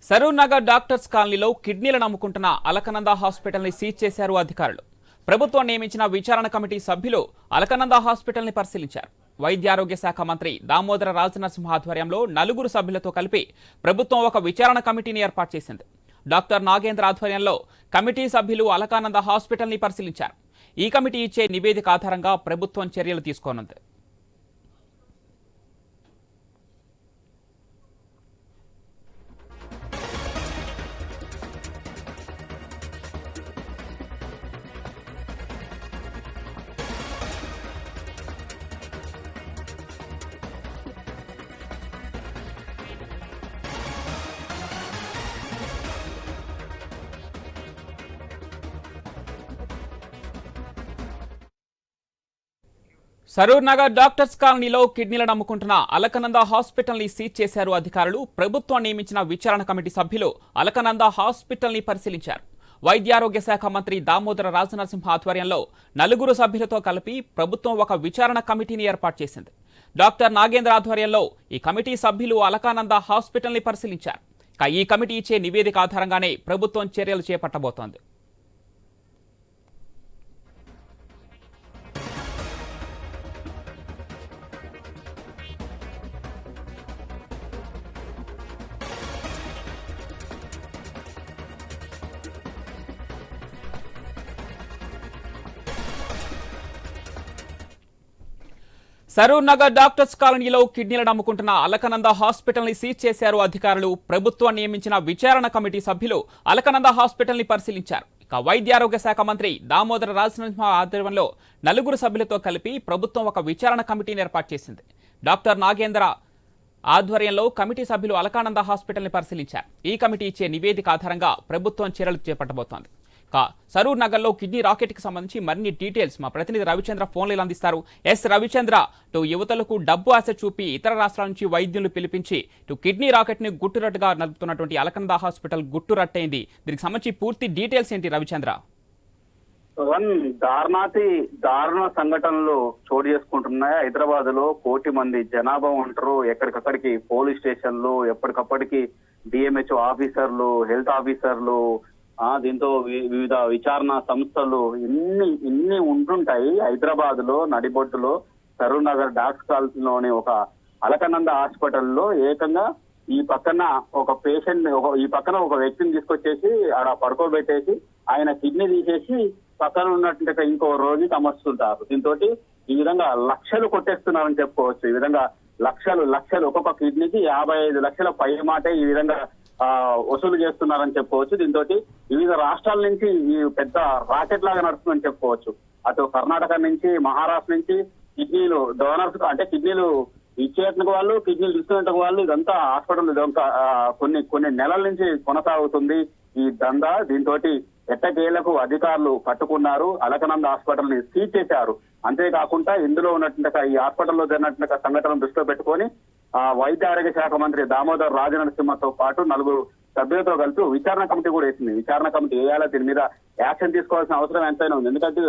Saroor Nagar doctors కాలనీలో కిడ్నీలను అమ్ముకుంటున్న Alaknanda hospital ని seize చేశారు అధికారులు. ప్రభుత్వం నియమించిన విచారణ కమిటీ సభ్యులు అలకనంద హాస్పిటల్ ని పరిశీలించారు. వైద్యారోగ్య శాఖ మంత్రి దామోదర రాజనరసింహ ఆధ్వర్యంలో 4 సభ్యులతో కలిపి ప్రభుత్వం ఒక విచారణ కమిటీని ఏర్పాటు చేసింది. డాక్టర్ నాగేంద్ర ఆధ్వర్యంలో కమిటీ సభ్యులు అలకానంద హాస్పిటల్ ని పరిశీలించారు. ఈ కమిటీ ఇచ్చే నివేదిక ఆధారంగా ప్రభుత్వం చర్యలు తీసుకోనుంది. సరూర్ నగర్ డాక్టర్స్ కాలనీలో కిడ్నీలను అమ్ముకుంటున్న అలకనంద హాస్పిటల్ ని సీజ్ చేశారు అధికారులు. ప్రభుత్వం నియమించిన విచారణ కమిటీ సభ్యులు అలకనంద హాస్పిటల్ ని పరిశీలించారు. వైద్యారోగ్య శాఖ మంత్రి దామోదర రాజనరసింహ ఆధ్వర్యంలో 4 సభ్యులతో కలిపి ప్రభుత్వం ఒక విచారణ కమిటీని ఏర్పాటు చేసింది. డాక్టర్ నాగేంద్ర ఆధ్వర్యంలో ఈ కమిటీ సభ్యులు అలకానంద హాస్పిటల్ ని పరిశీలించారు. ఈ కమిటీ ఇచ్చే నివేదిక ఆధారంగానే ప్రభుత్వం చర్యలు చేపట్టబోతోంది. సరూర్ నగర్ డాక్టర్స్ కాలనీలో కిడ్నీలను అమ్ముకుంటున్న అలకనంద హాస్పిటల్ ని సీజ్ చేశారు అధికారులు. ప్రభుత్వం నియమించిన విచారణ కమిటీ సభ్యులు అలకనంద హాస్పిటల్ ని పరిశీలించారు. వైద్యారోగ్య శాఖ మంత్రి దామోదర రాజనరసింహ ఆధ్వర్యంలో 4 సభ్యులతో కలిపి ప్రభుత్వం ఒక విచారణ కమిటీని ఏర్పాటు చేసింది. డాక్టర్ నాగేంద్ర ఆధ్వర్యంలో కమిటీ సభ్యులు అలకానంద హాస్పిటల్ ని పరిశీలించారు. ఈ కమిటీ ఇచ్చే నివేదిక ఆధారంగా ప్రభుత్వం చర్యలు చేపట్టబోతోంది. సరూర్ నగర్ లో కిడ్నీ రాకెట్ కి సంబంధించి మరిన్ని డీటెయిల్స్ మా ప్రతినిధి రవిచంద్ర ఫోన్లో అందిస్తారు. రవిచంద్ర, యువతలకు డబ్బు ఆశ చూపి ఇతర రాష్ట్రాల నుంచి వైద్యులు పిలిపించి కిడ్నీ రాకెట్ ని గుట్టురట్టుగా నడుపుతున్నటువంటి అలకనంద హాస్పిటల్ గుట్టురట్టయింది. దీనికి సంబంధించి పూర్తి డీటెయిల్స్ ఏంటి రవిచంద్ర? దారుణ సంఘటనలు చోటు చేసుకుంటున్నాయి. హైదరాబాద్ లో 1 కోటి మంది జనాభా ఉంటారు. ఎక్కడికక్కడికి పోలీస్ స్టేషన్లు, ఎప్పటికప్పటికి డిఎంహెచ్ఓ ఆఫీసర్లు, హెల్త్ ఆఫీసర్లు, దీంతో వివిధ విచారణ సంస్థలు ఇన్ని ఉంటుంటాయి. హైదరాబాద్ లో నడిబొట్టులో సరూర్ నగర్ డాక్టర్స్ కాలనీలోని ఒక అలకనంద హాస్పిటల్లో ఏకంగా ఈ పక్కన ఒక పేషెంట్ ఈ పక్కన ఒక వ్యక్తిని తీసుకొచ్చేసి ఆడ పడుకోబెట్టేసి ఆయన కిడ్నీ తీసేసి పక్కన ఉన్నట్టు ఇంకో రోగికి అమర్చుతుంటారు. దీంతో ఈ విధంగా లక్షలు కొట్టేస్తున్నారని చెప్పుకోవచ్చు. ఈ విధంగా లక్షలు ఒక్కొక్క కిడ్నీకి 55 లక్షల పై మాటే ఈ విధంగా వసూలు చేస్తున్నారని చెప్పుకోవచ్చు. దీంతో వివిధ రాష్ట్రాల నుంచి ఈ పెద్ద రాకెట్ లాగా నడుస్తుందని చెప్పుకోవచ్చు. అటు కర్ణాటక నుంచి, మహారాష్ట్ర నుంచి కిడ్నీలు డోనర్స్ అంటే కిడ్నీలు ఇచ్చేటకు వాళ్ళు, కిడ్నీలు తీసుకునేటకు వాళ్ళు, ఇదంతా హాస్పిటల్ కొన్ని నెలల నుంచి కొనసాగుతుంది ఈ దందా. దీంతో ఎట్టకేలకు అధికారులు పట్టుకున్నారు. అలకనంద హాస్పిటల్ ని సీజ్ చేశారు. అంతేకాకుండా ఇందులో ఉన్నటువంటి ఈ హాస్పిటల్లో జరిగినటువంటి సంఘటనను దృష్టిలో పెట్టుకొని వైద్య ఆరోగ్య శాఖ మంత్రి దామోదర్ రాజనరసింహతో పాటు 4 సభ్యులతో కలిపి విచారణ కమిటీ కూడా వేసింది. విచారణ కమిటీ వేయాలా, దీని మీద యాక్షన్ తీసుకోవాల్సిన అవసరం ఎంతైనా ఉంది. ఎందుకంటే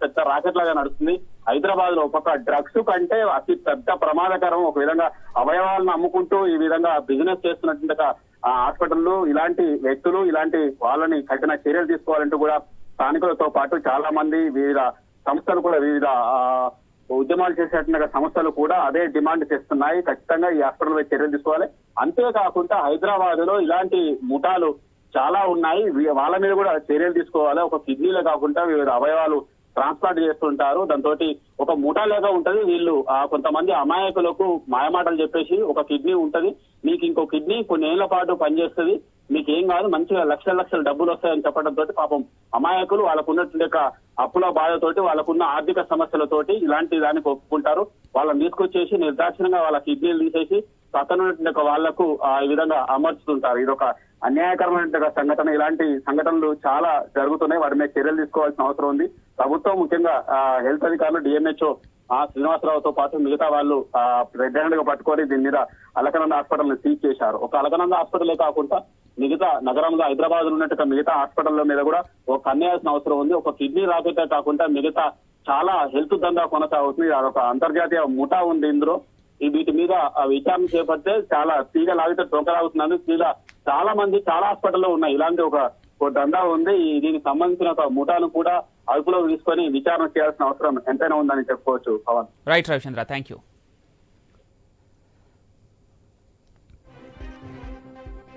పెద్ద రాకెట్ లాగా నడుస్తుంది. హైదరాబాద్ లో ఒక డ్రగ్స్ కంటే అతి పెద్ద ప్రమాదకరం. ఒక విధంగా అవయవాలను అమ్ముకుంటూ ఈ విధంగా బిజినెస్ చేస్తున్నటువంటి హాస్పిటల్లో ఇలాంటి వ్యక్తులు, ఇలాంటి వాళ్ళని కఠిన చర్యలు తీసుకోవాలంటూ కూడా స్థానికులతో పాటు చాలా మంది వివిధ సంస్థలు కూడా, వివిధ ఉద్యమాలు చేసేటువంటి సంస్థలు కూడా అదే డిమాండ్ చేస్తున్నాయి. ఖచ్చితంగా ఈ హాస్పిటల్ పై చర్యలు తీసుకోవాలి. అంతేకాకుండా హైదరాబాద్ లో ఇలాంటి ముఠాలు చాలా ఉన్నాయి. వాళ్ళ మీద కూడా చర్యలు తీసుకోవాలి. ఒక కిడ్నీలే కాకుండా వివిధ అవయవాలు ట్రాన్స్ప్లాంట్ చేస్తుంటారు. దాంతో ఒక ముఠా లేక ఉంటది. వీళ్ళు కొంతమంది అమాయకులకు మాయమాటలు చెప్పేసి ఒక కిడ్నీ ఉంటది, మీకు ఇంకో కిడ్నీ కొన్ని ఏళ్ల పాటు పనిచేస్తుంది, మీకు ఏం కాదు, మంచిగా లక్షల డబ్బులు వస్తాయని చెప్పడంతో పాపం అమాయకులు వాళ్ళకున్నటువంటి అప్పుల బాధతోటి, వాళ్ళకున్న ఆర్థిక సమస్యలతోటి ఇలాంటి దానికి ఒప్పుకుంటారు. వాళ్ళని తీసుకొచ్చేసి నిర్దాక్షిణంగా వాళ్ళ కిడ్నీలు తీసేసి పక్కన ఉన్నటువంటి వాళ్లకు ఈ విధంగా అమర్చుతుంటారు. ఇదొక అన్యాయకరమైన సంఘటన. ఇలాంటి సంఘటనలు చాలా జరుగుతున్నాయి. వాటి మీద చర్యలు తీసుకోవాల్సిన అవసరం ఉంది. ప్రభుత్వం ముఖ్యంగా హెల్త్ అధికారులు, డిఎంహెచ్ఓ శ్రీనివాసరావుతో పాటు మిగతా వాళ్ళు రెడ్ హ్యాండ్ గా పట్టుకొని దీని మీద అలకనంద హాస్పిటల్ ని సీజ్ చేశారు. ఒక అలకనంద హాస్పిటలే కాకుండా మిగతా నగరంలో హైదరాబాద్ లో ఉన్నట్టు మిగతా హాస్పిటల్ల మీద కూడా ఒక కన్నేయాల్సిన అవసరం ఉంది. ఒక కిడ్నీ రాకెటే కాకుండా మిగతా చాలా హెల్త్ దందా కొనసాగుతుంది. అదొక అంతర్జాతీయ ముఠా ఉంది ఇందులో. వీటి మీద విచారణ చేపడితే చాలా తీగ లాగితే తొంకలాగుతున్నాను. చాలా మంది చాలా హాస్పిటల్లో ఉన్నాయి. ఇలాంటి ఒక దందా ఉంది. దీనికి సంబంధించిన ఒక ముఠాను కూడా అదుపులోకి తీసుకొని విచారణ చేయాల్సిన అవసరం ఎంతైనా ఉందని చెప్పుకోవచ్చు. Pavan. Right Ravichandra, thank you.